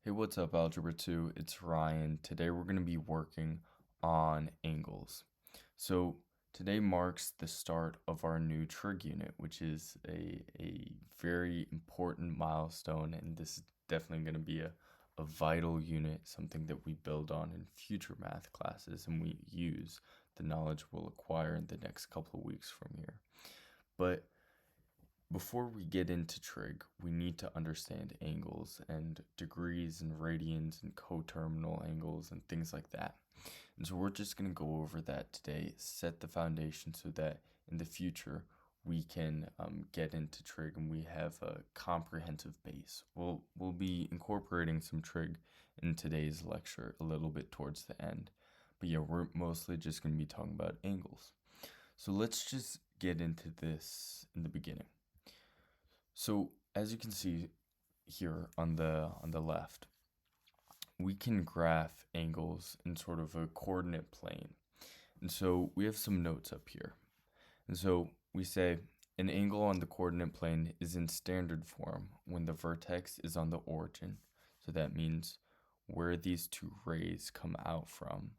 Hey, what's up, Algebra 2? It's Ryan. Today we're going to be working on angles. So today marks the start of our new trig unit, which is a very important milestone, and this is definitely going to be a vital unit, something that we build on in future math classes, and we use the knowledge we'll acquire in the next couple of weeks from here. But before we get into trig, we need to understand angles and degrees and radians and coterminal angles and things like that. And so we're just going to go over that today, set the foundation so that in the future we can get into trig and we have a comprehensive base. We'll be incorporating some trig in today's lecture a little bit towards the end. But yeah, we're mostly just going to be talking about angles. So let's just get into this in the beginning. So as you can see here on the left, we can graph angles in sort of a coordinate plane. And so we have some notes up here. And so we say an angle on the coordinate plane is in standard form when the vertex is on the origin. So that means where these two rays come out from,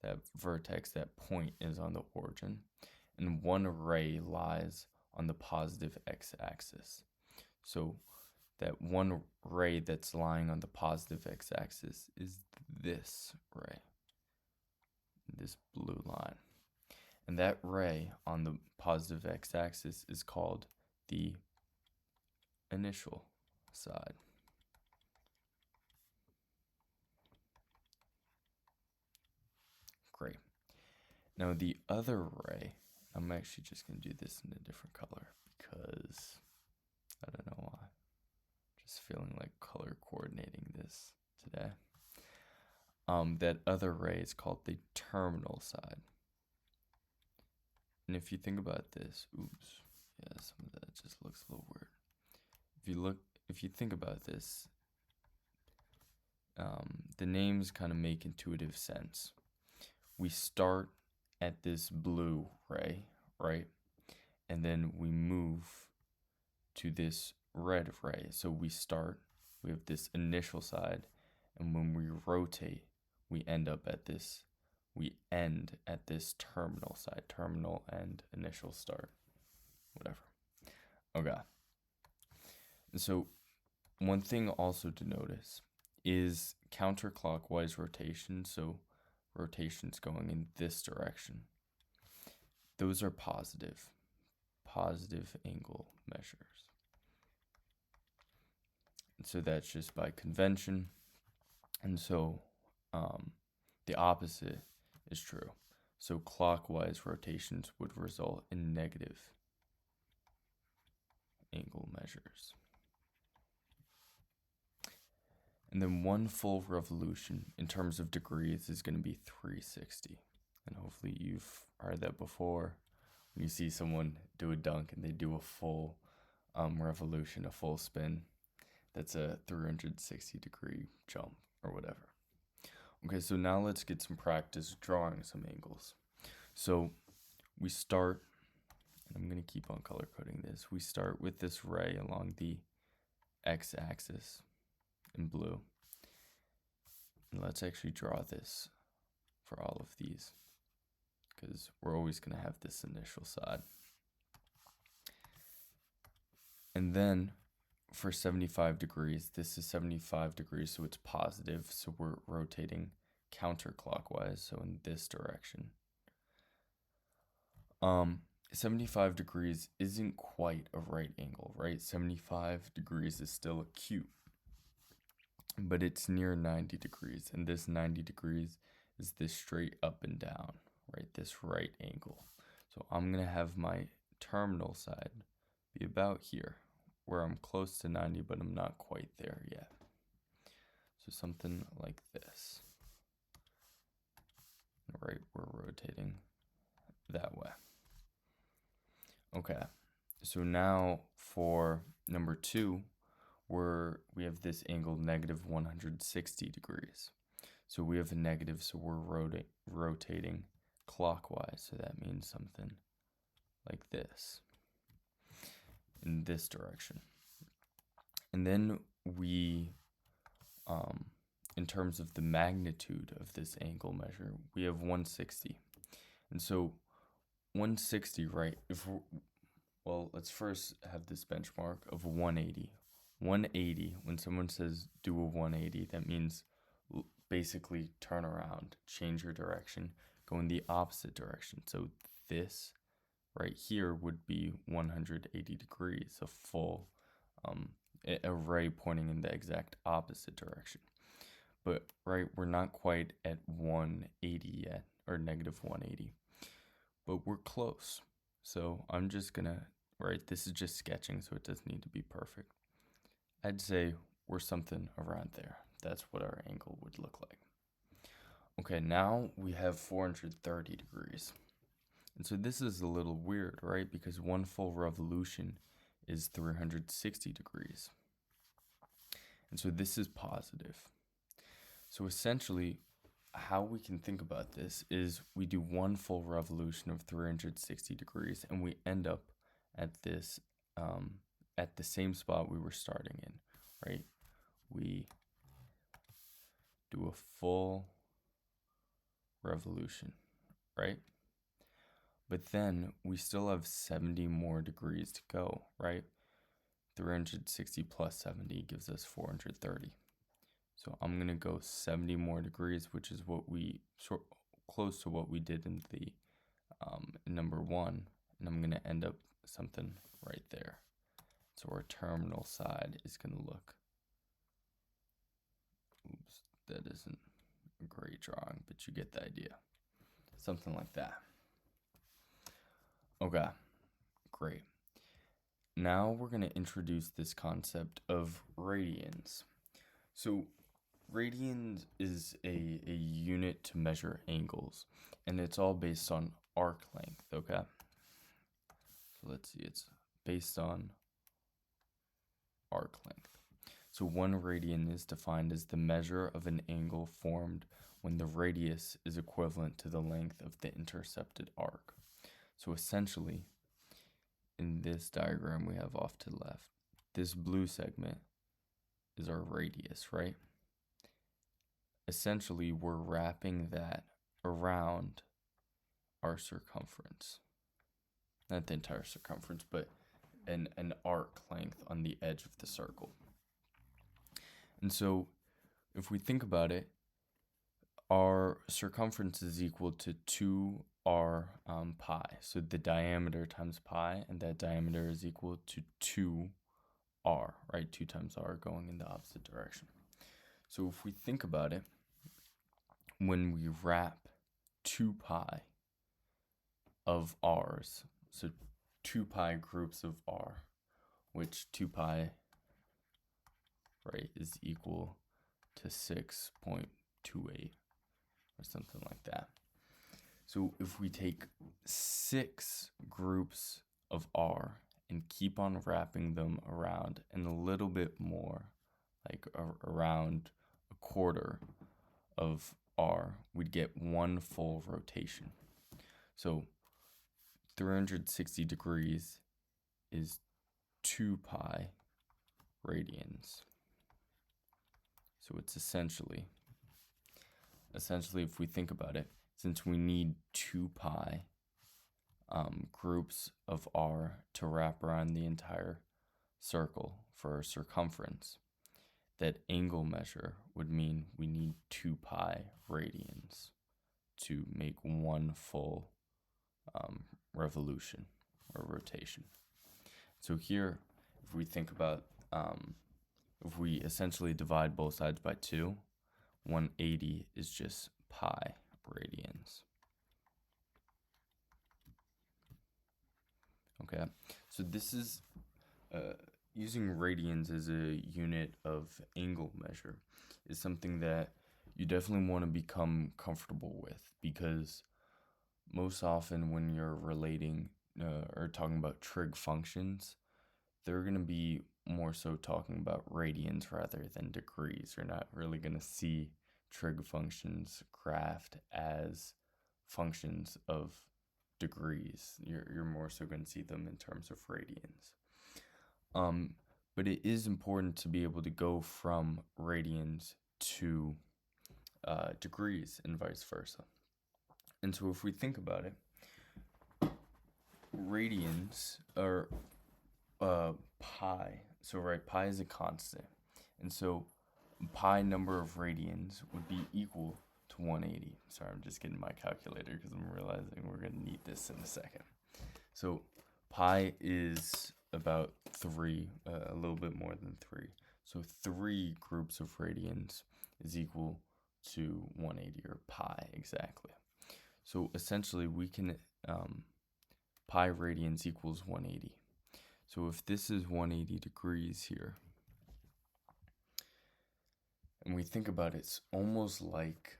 that vertex, that point is on the origin. And one ray lies on the positive x-axis. So that one ray that's lying on the positive x-axis is this ray, this blue line. And that ray on the positive x-axis is called the initial side. Great. Now the other ray, I'm actually just going to do this in a different color because I don't know why. Just feeling like color coordinating this today. That other ray is called the terminal side. And if you think about this, some of that just looks a little weird. If you think about this, the names kind of make intuitive sense. We start at this blue ray, right? And then we move to this red ray. So we have this initial side, and when we rotate, we end at this terminal side, terminal and initial start, whatever. Okay. And so one thing also to notice is counterclockwise rotation. So rotations going in this direction. Those are positive angle measures. And so that's just by convention. And so the opposite is true. So clockwise rotations would result in negative angle measures. And then one full revolution in terms of degrees is going to be 360. And hopefully you've heard that before. When you see someone do a dunk and they do a full revolution, a full spin, that's a 360-degree jump or whatever. Okay, so now let's get some practice drawing some angles. So we start, and I'm going to keep on color coding this. We start with this ray along the x-axis in blue. And let's actually draw this for all of these, because we're always going to have this initial side. And then for 75 degrees, this is 75 degrees, so it's positive, so we're rotating counterclockwise, so in this direction. 75 degrees isn't quite a right angle, right? 75 degrees is still acute, but it's near 90 degrees, and this 90 degrees is this straight up and down, right? This right angle. So I'm going to have my terminal side be about here, where I'm close to 90, but I'm not quite there yet. So something like this. Right, we're rotating that way. Okay, so now for number 2, we have this angle negative 160 degrees. So we have a negative, so we're rotating clockwise. So that means something like this, in this direction. And then we in terms of the magnitude of this angle measure, we have 160. And so 160, right? Well, let's first have this benchmark of 180. 180, when someone says do a 180, that means basically turn around, change your direction, go in the opposite direction. So this right here would be 180 degrees, a full array pointing in the exact opposite direction. But right, we're not quite at 180 yet, or negative 180, but we're close. So I'm just gonna, right, this is just sketching, so it doesn't need to be perfect. I'd say we're something around there. That's what our angle would look like. Okay, now we have 430 degrees. And so this is a little weird, right? Because one full revolution is 360 degrees. And so this is positive. So essentially, how we can think about this is we do one full revolution of 360 degrees and we end up at this, at the same spot we were starting in, right? We do a full revolution, right? But then we still have 70 more degrees to go, right? 360 plus 70 gives us 430. So I'm going to go 70 more degrees, which is what we close to what we did in the in number 1, and I'm going to end up something right there. So our terminal side is going to look, oops, that isn't a great drawing, but you get the idea. Something like that. Okay, great. Now we're going to introduce this concept of radians. So radians is a unit to measure angles, and it's all based on arc length, okay? So let's see, it's based on arc length. So 1 radian is defined as the measure of an angle formed when the radius is equivalent to the length of the intercepted arc. So essentially, in this diagram we have off to the left, this blue segment is our radius, right? Essentially, we're wrapping that around our circumference. Not the entire circumference, but an arc length on the edge of the circle. And so, if we think about it, our circumference is equal to 2r pi. So the diameter times pi, and that diameter is equal to 2r, right? 2 times r going in the opposite direction. So if we think about it, when we wrap 2 pi of r's, so 2 pi groups of r, which 2 pi, right, is equal to 6.28 or something like that. So if we take 6 groups of r and keep on wrapping them around, and a little bit more, like around a quarter of r, we'd get 1 full rotation. So 360 degrees is 2 pi radians. So it's essentially, if we think about it, since we need 2 pi groups of r to wrap around the entire circle for our circumference, that angle measure would mean we need 2 pi radians to make 1 full revolution or rotation. So here, if we think about, if we essentially divide both sides by 2, 180 is just pi radians. Okay, so this is using radians as a unit of angle measure is something that you definitely want to become comfortable with, because most often when you're relating or talking about trig functions, they're going to be more so talking about radians rather than degrees. You're not really going to see trig functions graphed as functions of degrees. You're more so going to see them in terms of radians. But it is important to be able to go from radians to degrees and vice versa. And so if we think about it, radians are pi. So right, pi is a constant. And so pi number of radians would be equal to 180. Sorry, I'm just getting my calculator because I'm realizing we're going to need this in a second. So pi is about 3, a little bit more than 3. So 3 groups of radians is equal to 180, or pi exactly. So essentially we can, pi radians equals 180. So if this is 180 degrees here, and we think about it, it's almost like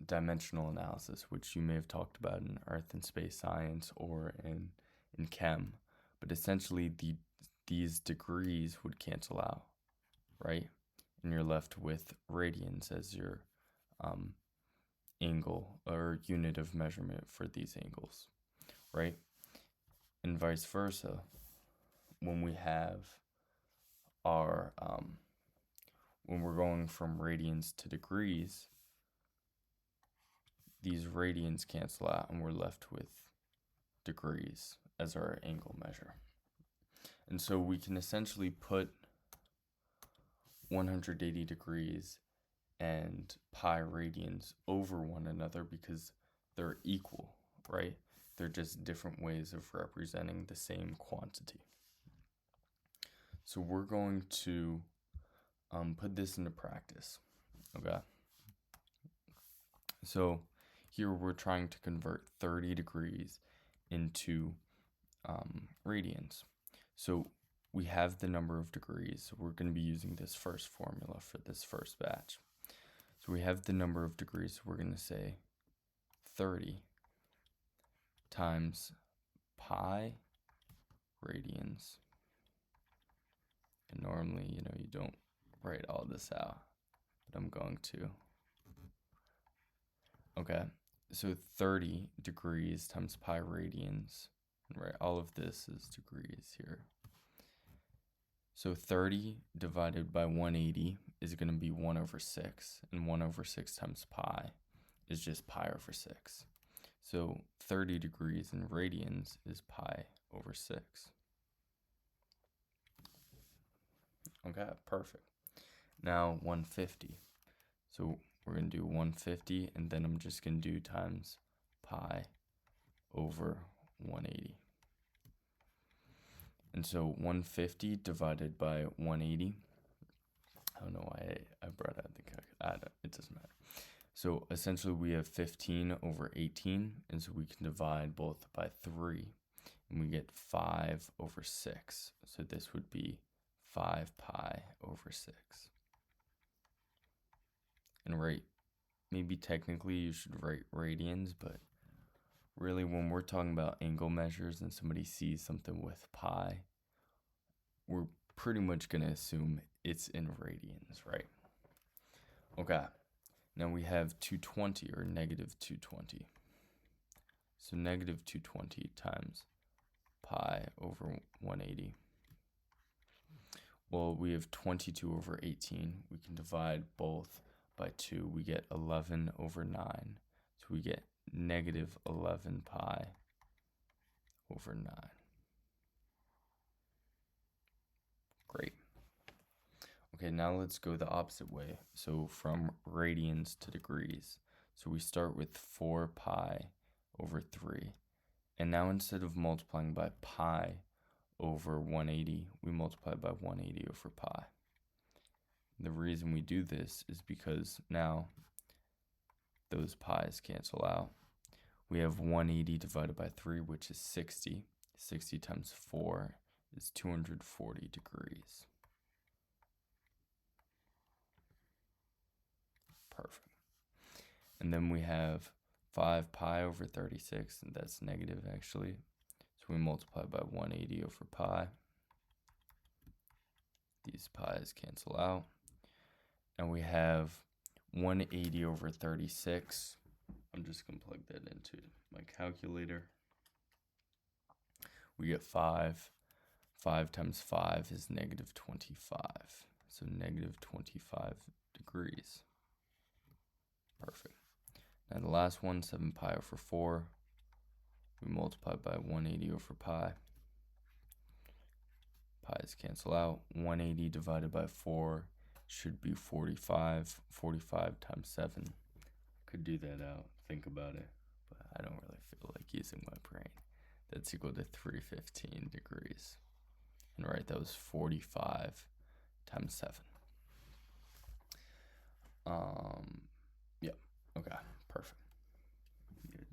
dimensional analysis, which you may have talked about in earth and space science or in chem. But essentially these degrees would cancel out, right? And you're left with radians as your angle or unit of measurement for these angles, right? And vice versa, when we have our when we're going from radians to degrees, these radians cancel out and we're left with degrees as our angle measure. And so we can essentially put 180 degrees and pi radians over one another because they're equal, right? They're just different ways of representing the same quantity. So we're going to put this into practice, okay? So here we're trying to convert 30 degrees into radians. So we have the number of degrees. So we're going to be using this first formula for this first batch. So we have the number of degrees. So we're going to say 30 times pi radians. And normally, you don't write all this out, but I'm going to. Okay, so 30 degrees times pi radians, right? All of this is degrees here. So 30 divided by 180 is going to be 1 over 6, and 1 over 6 times pi is just pi over 6. So 30 degrees in radians is pi over 6. Okay, perfect. Now 150. So we're going to do 150, and then I'm just going to do times pi over 180. And so 150 divided by 180, I don't know why I brought out the calculator, it doesn't matter. So essentially we have 15 over 18, and so we can divide both by 3, and we get 5 over 6. So this would be 5 pi over 6. And maybe technically you should write radians, but really when we're talking about angle measures and somebody sees something with pi, we're pretty much going to assume it's in radians, right? Okay, now we have 220, or negative 220. So negative 220 times pi over 180. Well, we have 22 over 18. We can divide both by 2. We get 11 over 9. So we get negative 11 pi over 9. Great. Okay, now let's go the opposite way. So from radians to degrees. So we start with 4 pi over 3. And now instead of multiplying by pi over 180, we multiply by 180 over pi. The reason we do this is because now those pi's cancel out. We have 180 divided by 3, which is 60. 60 times 4 is 240 degrees. Perfect. And then we have 5 pi over 36, and that's negative actually. So we multiply by 180 over pi. These pi's cancel out. And we have 180 over 36. I'm just going to plug that into my calculator. We get 5. 5 times 5 is negative 25. So negative 25 degrees. Perfect. Now the last one, 7 pi over 4. We multiply by 180 over pi. Pi's cancel out. 180 divided by 4 should be 45. 45 times 7. Could do that out. Think about it. But I don't really feel like using my brain. That's equal to 315 degrees. And right, that was 45 times 7. Yeah. Okay. Perfect. Good.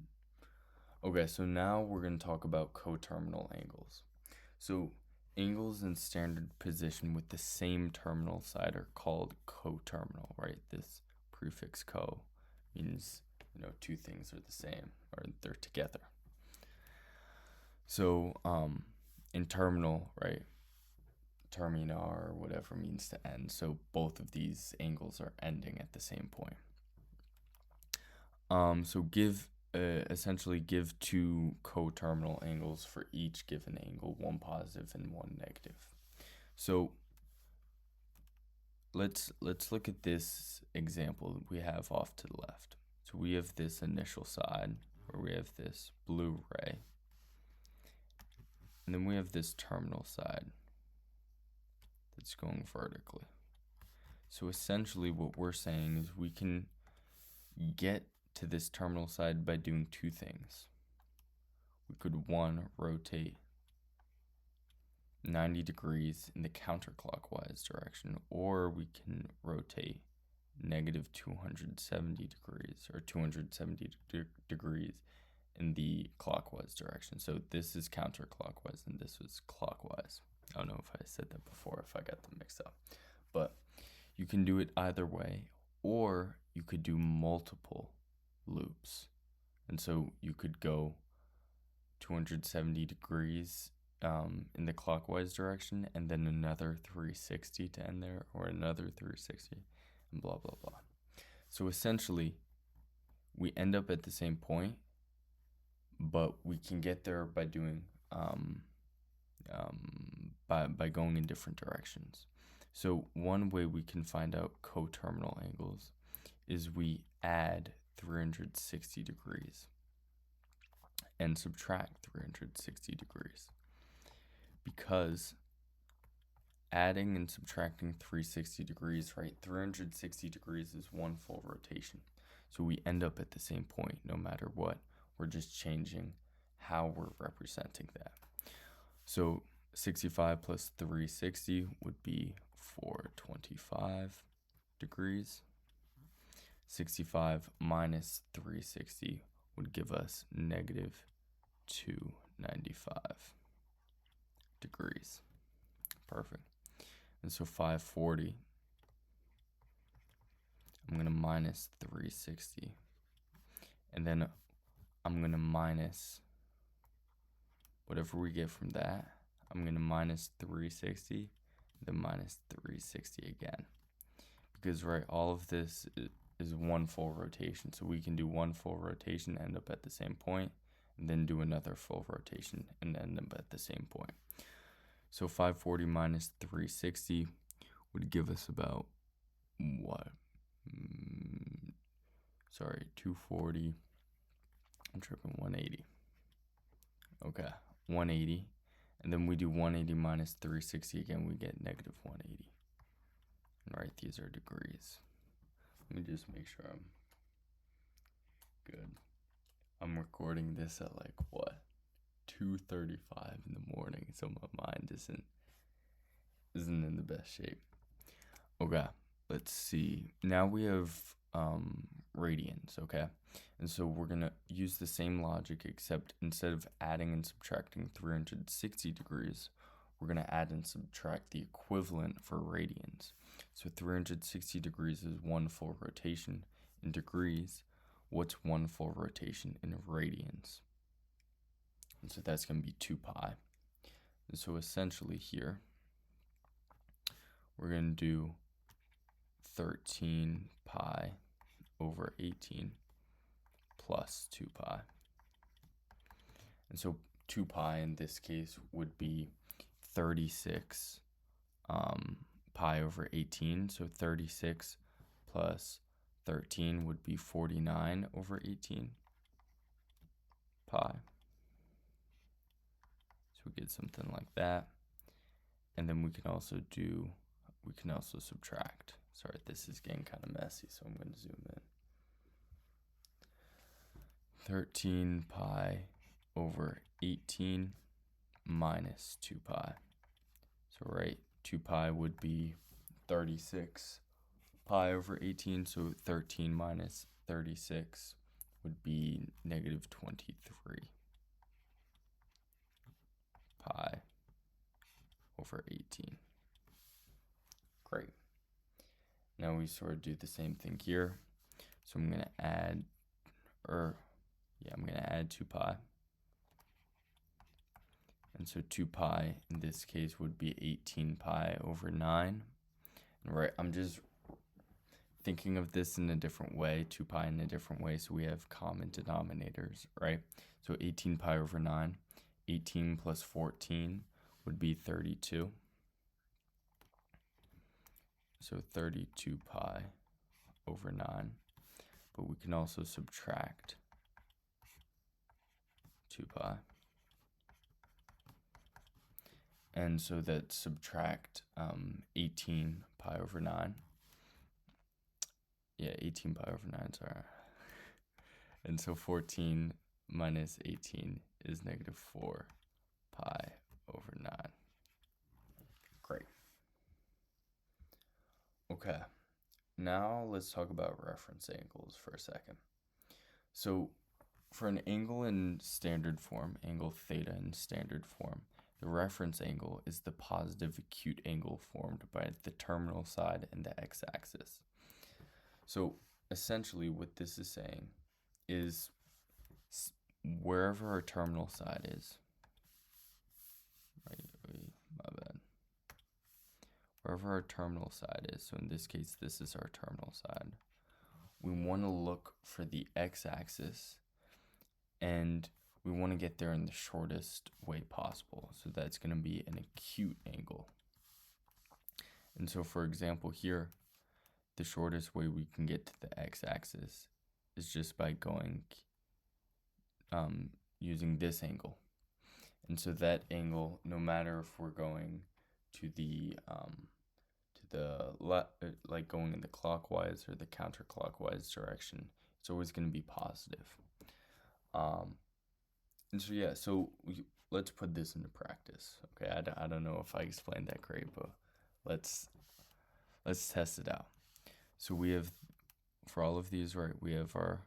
Okay, so now we're going to talk about coterminal angles. So angles in standard position with the same terminal side are called coterminal, right? This prefix co means, two things are the same or they're together. So in terminal, right? Terminar or whatever means to end. So both of these angles are ending at the same point. So essentially give two coterminal angles for each given angle, one positive and one negative. So let's look at this example that we have off to the left. So we have this initial side where we have this blue ray, and then we have this terminal side that's going vertically. So essentially what we're saying is we can get to this terminal side by doing two things. We could, one, rotate 90 degrees in the counterclockwise direction, or we can rotate negative 270 degrees or 270 degrees in the clockwise direction. So this is counterclockwise and this was clockwise. I don't know if I said that before, if I got them mixed up. But you can do it either way, or you could do multiple loops. And so you could go 270 degrees in the clockwise direction and then another 360 to end there, or another 360 and blah blah blah. So essentially we end up at the same point, but we can get there by doing by going in different directions. So one way we can find out coterminal angles is we add 360 degrees and subtract 360 degrees, because adding and subtracting 360 degrees, right? 360 degrees is one full rotation. So we end up at the same point no matter what. We're just changing how we're representing that. So 65 plus 360 would be 425 degrees. 65 minus 360 would give us negative 295 degrees. Perfect. And so 540, I'm going to minus 360. And then I'm going to minus whatever we get from that. I'm going to minus 360, then minus 360 again. Because, right, all of this is one full rotation. So we can do one full rotation, end up at the same point, and then do another full rotation and end up at the same point. So 540 minus 360 would give us about what? 240. I'm tripping, 180. Okay, 180. And then we do 180 minus 360 again, we get negative 180. And right, these are degrees. Let me just make sure I'm good. I'm recording this at 2:35 in the morning, so my mind isn't in the best shape. Okay, let's see. Now we have radians, okay? And so we're going to use the same logic, except instead of adding and subtracting 360 degrees, we're going to add and subtract the equivalent for radians. So 360 degrees is one full rotation in degrees. What's one full rotation in radians? And so that's going to be 2 pi. And so essentially here, we're going to do 13 pi over 18 plus 2 pi. And so 2 pi in this case would be 36 pi over 18. So 36 plus 13 would be 49 over 18 pi. So we get something like that. And then we can also subtract. Sorry, this is getting kind of messy, so I'm going to zoom in. 13 pi over 18 minus 2 pi. So, right, 2 pi would be 36 pi over 18, so 13 minus 36 would be negative 23 pi over 18. Great. Now we sort of do the same thing here. So I'm going to add, I'm going to add 2 pi. And so 2 pi in this case would be 18 pi over 9. And right, I'm just thinking of this in a different way, 2 pi in a different way, so we have common denominators, right? So 18 pi over 9, 18 plus 14 would be 32. So 32 pi over 9. But we can also subtract 2 pi. And so that subtract 18 pi over 9. Yeah, 18 pi over 9, sorry. And so 14 minus 18 is negative 4 pi over 9. Great. Okay, now let's talk about reference angles for a second. So for an angle in standard form, angle theta in standard form, the reference angle is the positive acute angle formed by the terminal side and the x-axis. So essentially what this is saying is wherever our terminal side is, my bad. Wherever our terminal side is, so in this case, this is our terminal side, we want to look for the x-axis and we want to get there in the shortest way possible. So that's going to be an acute angle. And so for example here, the shortest way we can get to the x-axis is just by going using this angle. And so that angle, no matter if we're going to the like going in the clockwise or the counterclockwise direction, it's always going to be positive. And so yeah, so let's put this into practice. Okay, I don't know if I explained that great, but let's test it out. So we have, for all of these, right, we have our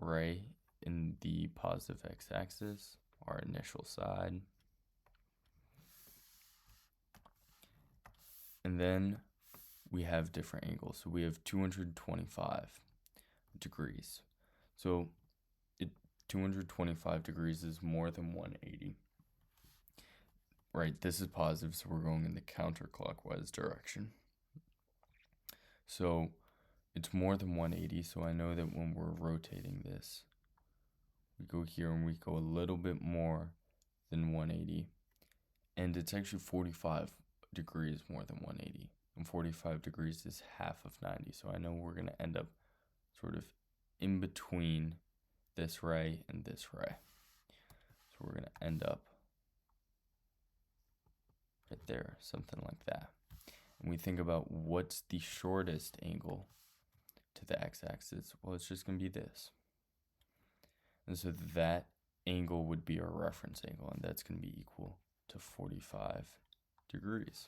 ray in the positive x-axis, our initial side. And then we have different angles. So we have 225 degrees. So 225 degrees is more than 180. Right, this is positive, so we're going in the counterclockwise direction. So it's more than 180, so I know that when we're rotating this, we go here and we go a little bit more than 180. And it's actually 45 degrees more than 180. And 45 degrees is half of 90. So I know we're going to end up sort of in between this ray and this ray. So we're going to end up right there, something like that. And we think about what's the shortest angle to the x-axis. Well, it's just going to be this. And so that angle would be our reference angle, and that's going to be equal to 45 degrees.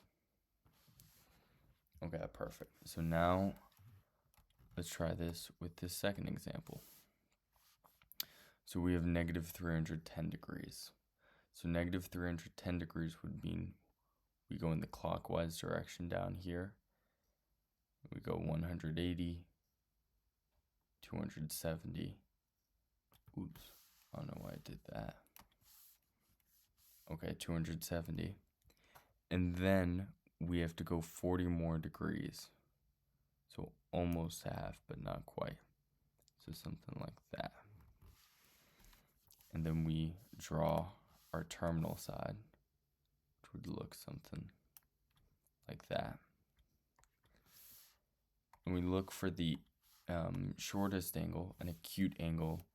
Okay, perfect. So now let's try this with this second example. So we have negative 310 degrees. So negative 310 degrees would mean we go in the clockwise direction down here. We go 180, 270. Oops, I don't know why I did that. Okay, 270. And then we have to go 40 more degrees. So almost half, but not quite. So something like that. And then we draw our terminal side. would look something like that. And we look for the shortest angle, an acute angle,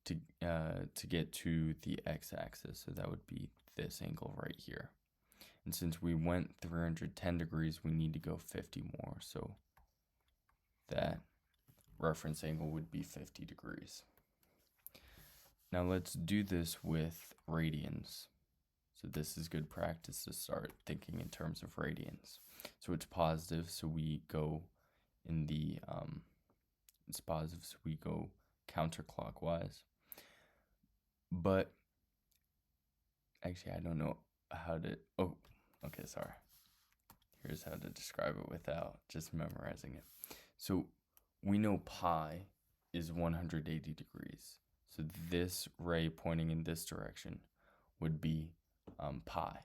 to get to the x-axis. So that would be this angle right here. And since we went 310 degrees, we need to go 50 more. So that reference angle would be 50 degrees. Now let's do this with radians. So this is good practice to start thinking in terms of radians. So it's positive, so we go in the, it's positive, so we go counterclockwise. But actually, I don't know how to, oh, okay, sorry. Here's how to describe it without just memorizing it. So we know pi is 180 degrees. So this ray pointing in this direction would be pi,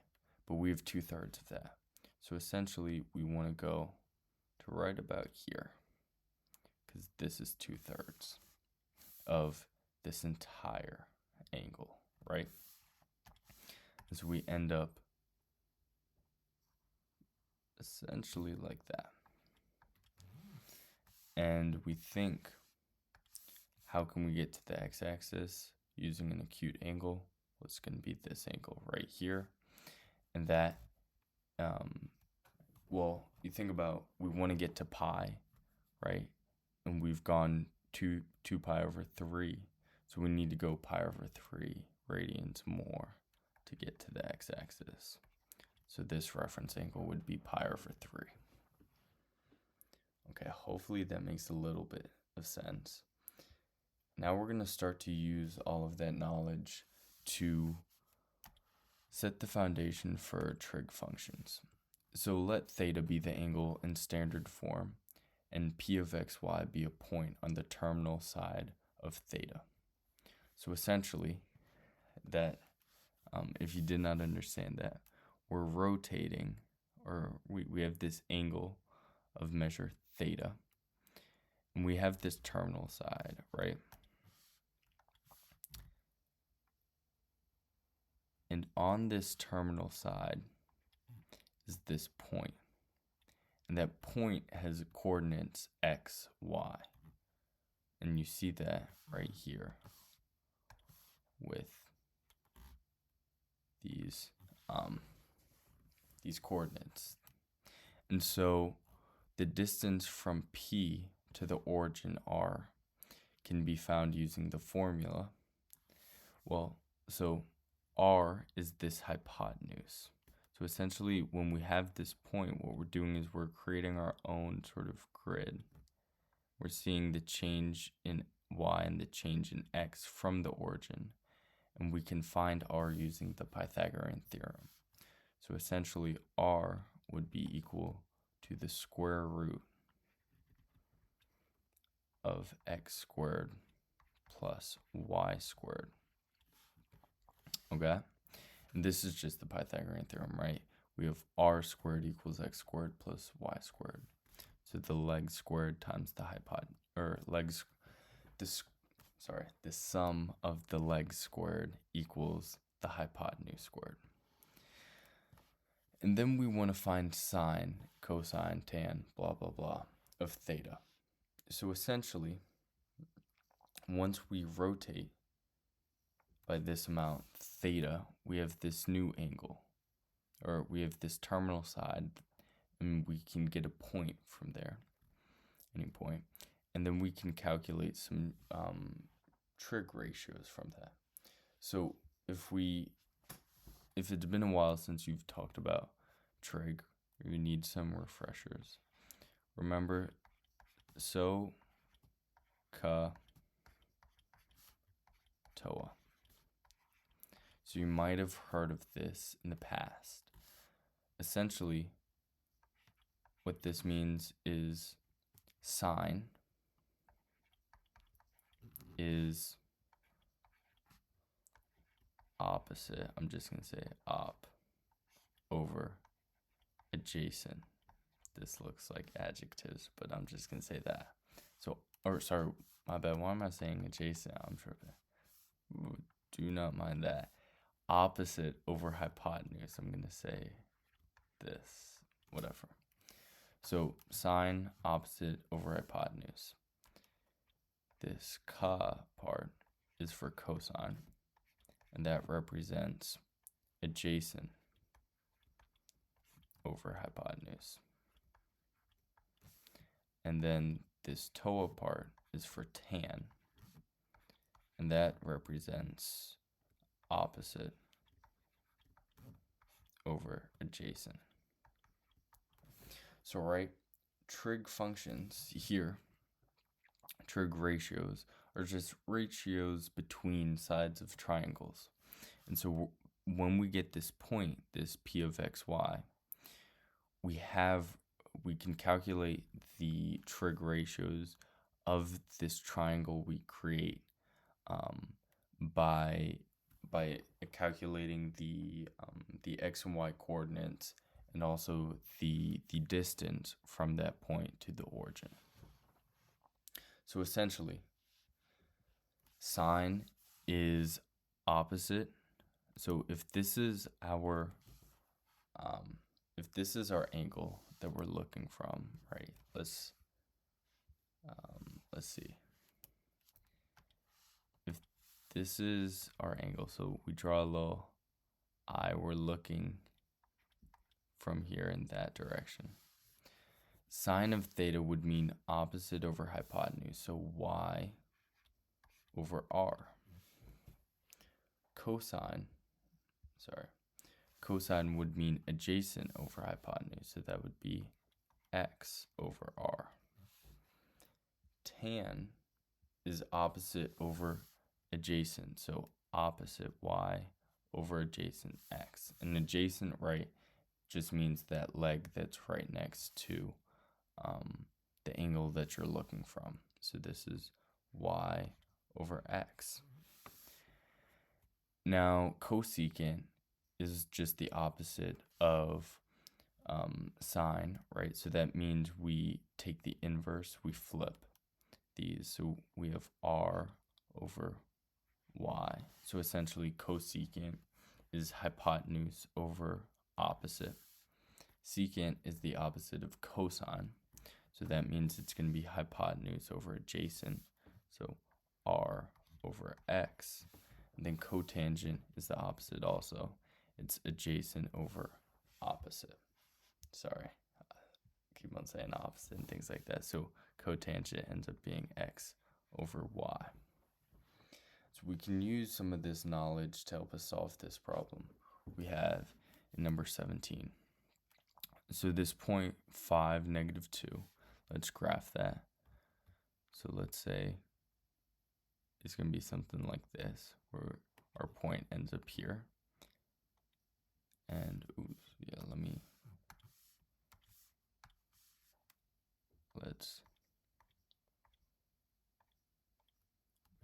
but we have 2/3 of that. So essentially we want to go to right about here, because this is 2/3 of this entire angle, right? And so we end up essentially like that. And we think, how can we get to the x-axis using an acute angle? Well, it's going to be this angle right here. And that, well, you think about, we want to get to pi, right? And we've gone 2 pi over 3. So we need to go pi over 3 radians more to get to the x-axis. So this reference angle would be pi over 3. Okay, hopefully that makes a little bit of sense. Now we're going to start to use all of that knowledge to set the foundation for trig functions. So let theta be the angle in standard form, and p of xy be a point on the terminal side of theta. So essentially, that, if you did not understand that, we're rotating, or we have this angle of measure theta, and we have this terminal side, right? And on this terminal side is this point. And that point has coordinates x, y. And you see that right here with these coordinates. And so the distance from P to the origin R can be found using the formula. Well, so R is this hypotenuse. So essentially, when we have this point, what we're doing is we're creating our own sort of grid. We're seeing the change in y and the change in x from the origin. And we can find R using the Pythagorean theorem. So essentially, R would be equal to the square root of x squared plus y squared. Okay? And this is just the Pythagorean theorem, right? We have r squared equals x squared plus y squared. So the legs squared times the the sum of the legs squared equals the hypotenuse squared. And then we want to find sine, cosine, tan, blah, blah, blah of theta. So essentially, once we rotate by this amount, theta, we have this new angle, or we have this terminal side, and we can get a point from there, any point, and then we can calculate some trig ratios from that. So if it's been a while since you've talked about trig, you need some refreshers. Remember, so, ka, toa. So you might have heard of this in the past. Essentially, what this means is sine is opposite. I'm just going to say op over adjacent. This looks like adjectives, but I'm just going to say that. So, or sorry, my bad. Why am I saying adjacent? I'm tripping. Do not mind that. opposite over hypotenuse. I'm going to say this, whatever. So sine opposite over hypotenuse. This ka part is for cosine, and that represents adjacent over hypotenuse. And then this toa part is for tan, and that represents opposite over adjacent. So right, trig functions here, trig ratios, are just ratios between sides of triangles. And so when we get this point, this p of xy, we can calculate the trig ratios of this triangle we create by calculating the x and y coordinates and also the distance from that point to the origin. So essentially, sine is opposite. So if this is our angle that we're looking from, right? Let's see. If this is our angle, so we draw a little eye, we're looking from here in that direction. Sine of theta would mean opposite over hypotenuse, so y over r. Cosine would mean adjacent over hypotenuse, so that would be x over r. Tan is opposite over adjacent, so opposite y over adjacent x. And adjacent, right, just means that leg that's right next to the angle that you're looking from. So this is y over x. Now, cosecant is just the opposite of sine, right? So that means we take the inverse, we flip these. So we have r over y. So essentially, cosecant is hypotenuse over opposite. Secant is the opposite of cosine. So that means it's going to be hypotenuse over adjacent. So r over x. And then cotangent is the opposite also. It's adjacent over opposite. Sorry, I keep on saying opposite and things like that. So cotangent ends up being x over y. So we can use some of this knowledge to help us solve this problem we have in number 17. So this point 5, negative 2, let's graph that. So let's say it's going to be something like this, where our point ends up here. And, we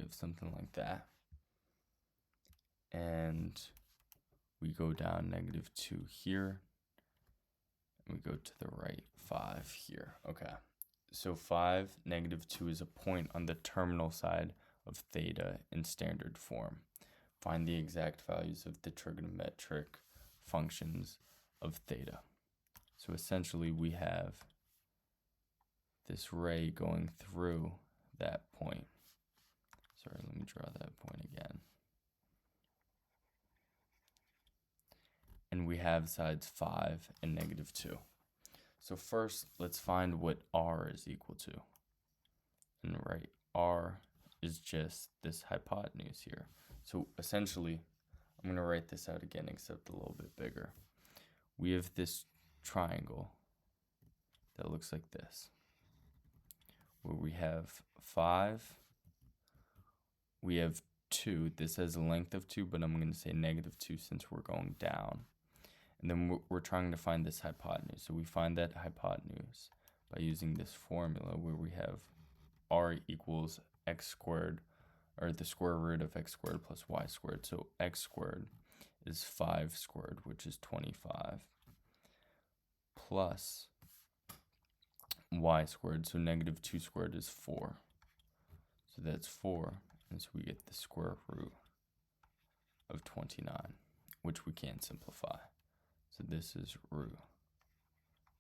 have something like that. And we go down negative 2 here. And we go to the right 5 here. Okay. So 5, negative 2 is a point on the terminal side of theta in standard form. Find the exact values of the trigonometric functions of theta. So essentially we have this ray going through that point. Sorry, let me draw that point again. And we have sides 5 and negative 2. So first, let's find what r is equal to. And right, r is just this hypotenuse here. So essentially, I'm going to write this out again, except a little bit bigger. We have this triangle that looks like this, where we have 5, we have 2. This has a length of 2, but I'm going to say negative 2 since we're going down. And then we're trying to find this hypotenuse. So we find that hypotenuse by using this formula where we have r equals x squared, or the square root of x squared plus y squared. So x squared is 5 squared, which is 25, plus y squared. So negative 2 squared is 4. So that's 4. And so we get the square root of 29. which we can't simplify. So this is root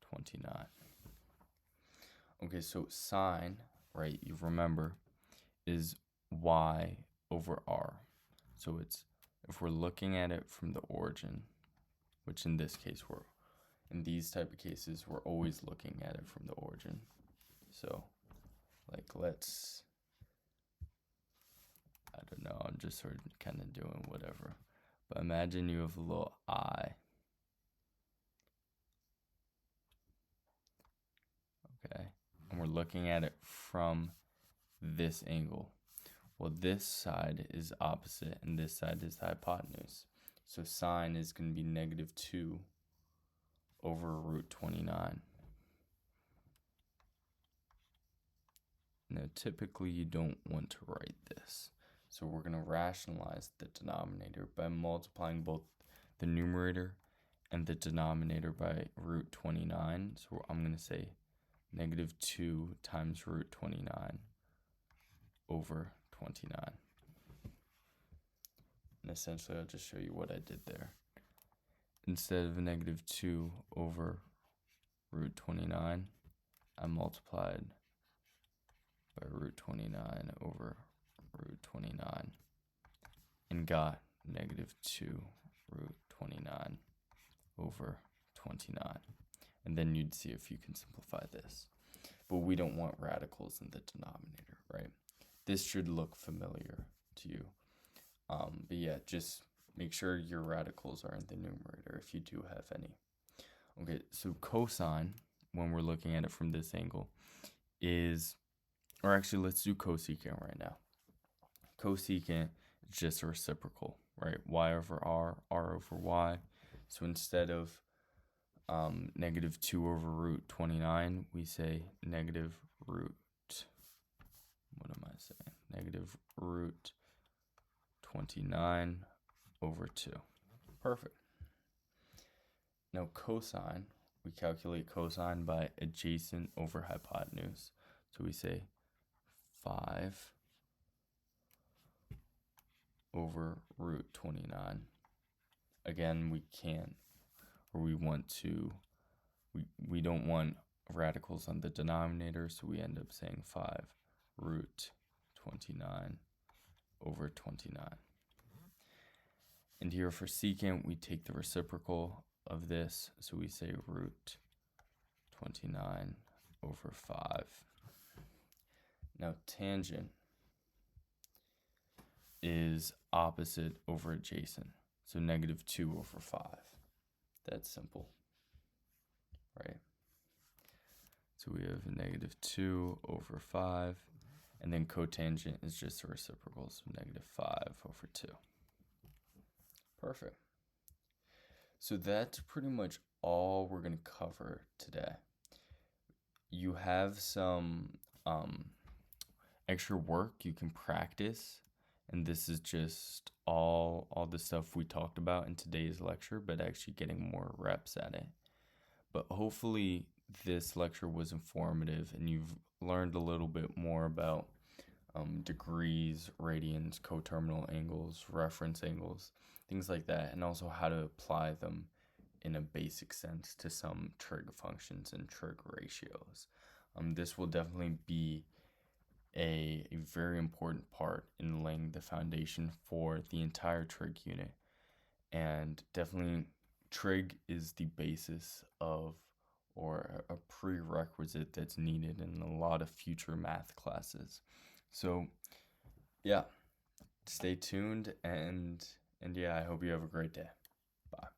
29. Okay, so sine, right, you remember, is y over r. So it's, if we're looking at it from the origin, which in this case in these type of cases, we're always looking at it from the origin. So, like, I don't know, I'm just sort of kind of doing whatever. But imagine you have a little I. Okay, and we're looking at it from this angle. Well, this side is opposite, and this side is the hypotenuse. So sine is going to be -2 over root 29. Now, typically you don't want to write this. So we're going to rationalize the denominator by multiplying both the numerator and the denominator by root 29. So I'm going to say -2 times root 29 over 29. And essentially, I'll just show you what I did there. Instead of -2 over root 29, I multiplied by root 29 over root 29 and got -2 root 29 over 29. And then you'd see if you can simplify this. But we don't want radicals in the denominator, right? This should look familiar to you. But yeah, just make sure your radicals are in the numerator if you do have any. Okay, so cosine, when we're looking at it from this angle, is, or actually let's do cosecant right now. Cosecant is just a reciprocal, right? Y over r, r over y. So instead of -2 over root 29, we say -root 29 over 2. Perfect. Now cosine, we calculate cosine by adjacent over hypotenuse. So we say 5 over root 29. Again, we can't, or we want to, we don't want radicals on the denominator, so we end up saying 5 root 29 over 29. And here for secant, we take the reciprocal of this, so we say root 29 over 5. Now tangent is opposite over adjacent, so -2 over 5. That's simple, right? So we have -2 over 5, and then cotangent is just a reciprocal, so -5 over 2. Perfect. So that's pretty much all we're going to cover today. You have some extra work you can practice, and this is just all the stuff we talked about in today's lecture, but actually getting more reps at it. But hopefully this lecture was informative and you've learned a little bit more about degrees, radians, coterminal angles, reference angles, things like that, and also how to apply them in a basic sense to some trig functions and trig ratios. This will definitely be a very important part in laying the foundation for the entire trig unit. And definitely trig is the basis of, or a prerequisite that's needed in a lot of future math classes. So yeah, stay tuned, and yeah, I hope you have a great day. Bye.